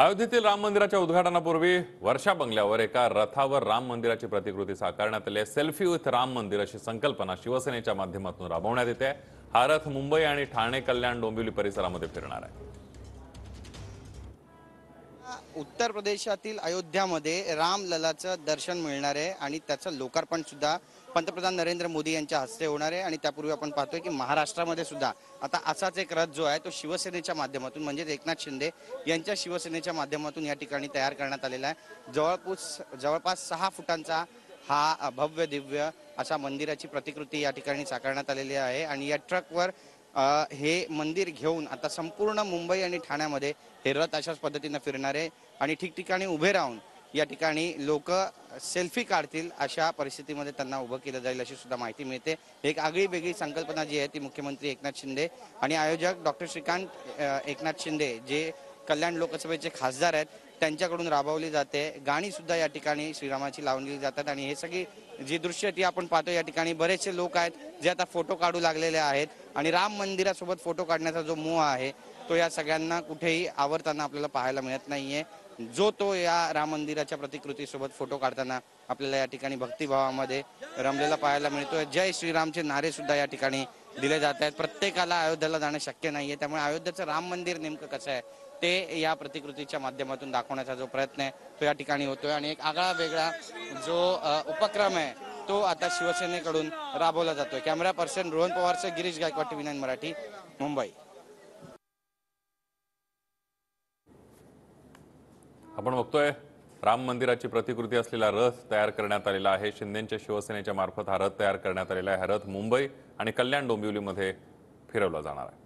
अयोध्येतील राम मंदिराच्या उद्घाटनापूर्वी वर्षा बंगल्यावर एका रथावर राम मंदिराची प्रतिकृती साकारण्यात आली आहे। सेल्फी विथ राम मंदिर अशी संकल्पना शिवसेनेच्या माध्यमातून राबवण्यात येते। हा रथ मुंबई आणि ठाणे, कल्याण, डोंबिवली परिसरामध्ये फिरणार आहे। उत्तर प्रदेशातील अयोध्यामध्ये रामललाचं दर्शन मिळणार आहे आणि त्याचं लोकार्पण सुद्धा पंतप्रधान नरेंद्र मोदी यांच्या हस्ते होणार आहे। आणि त्यापूर्वी आपण पाहतोय की महाराष्ट्रामध्ये सुद्धा आता असाच एक रथ जो आहे तो शिवसेनेच्या माध्यमातून म्हणजे एकनाथ शिंदे यांच्या शिवसेनेच्या माध्यमातून या ठिकाणी तयार करण्यात आलेला आहे। जवळपास 6 फुटांचा हा भव्य दिव्य अशा मंदिराची प्रतिकृती या ठिकाणी साकारण्यात आलेली आहे। आणि या ट्रकवर हे मंदिर घेऊन आता संपूर्ण मुंबई आणि ठाण्यामध्ये हे रथ अशाच पद्धतीने फिरणार आहे आणि ठिकठिकाणी उभे राहून या ठिकाणी लोक सेल्फी काढतील अशा परिस्थितीमध्ये त्यांना उभं केलं जाईल अशी सुद्धा माहिती मिळते। एक आगळी वेगळी संकल्पना जी आहे ती मुख्यमंत्री एकनाथ शिंदे आणि आयोजक डॉक्टर श्रीकांत एकनाथ शिंदे जे कल्याण लोकसभेचे खासदार आहेत त्यांच्याकडून राबवली जाते। गाणी सुद्धा या ठिकाणी श्रीरामाची लावली जातात आणि हे सगळी जी दृश्य ती आपण पाहतो या ठिकाणी बरेचसे लोक आहेत जे आता फोटो काढू लागलेले आहेत आणि राम मंदिरासोबत फोटो काढण्याचा जो मोह आहे तो या सगळ्यांना कुठेही आवरताना आपल्याला पाहायला मिळत नाहीये। जो तो या राम मंदिराच्या प्रतिकृतीसोबत फोटो काढताना आपल्याला या ठिकाणी भक्तिभावामध्ये रमलेला पाहायला मिळतोय। जय श्रीरामचे नारे सुद्धा या ठिकाणी दिले जात आहेत। प्रत्येकाला अयोध्येला जाणं शक्य नाहीये, त्यामुळे अयोध्येचं राम मंदिर नेमकं कसं आहे ते या प्रतिकृतीच्या माध्यमातून दाखवण्याचा जो प्रयत्न आहे तो या ठिकाणी होतोय आणि एक आगळा वेगळा जो उपक्रम आहे तो आता शिवसेनेकडून राबवला जातोय। कॅमेरा पर्सन रोहन पवारसह गिरीश गायकवाड, TV9 मराठी, मुंबई। आपण बघतोय राम मंदिराची प्रतिकृती असलेला रथ तयार करण्यात आलेला आहे। शिंदेच्या शिवसेनेच्या मार्फत हा रथ तयार करण्यात आलेला आहे। हा रथ मुंबई आणि कल्याण, डोंबिवलीमध्ये फिरवला जाणार आहे।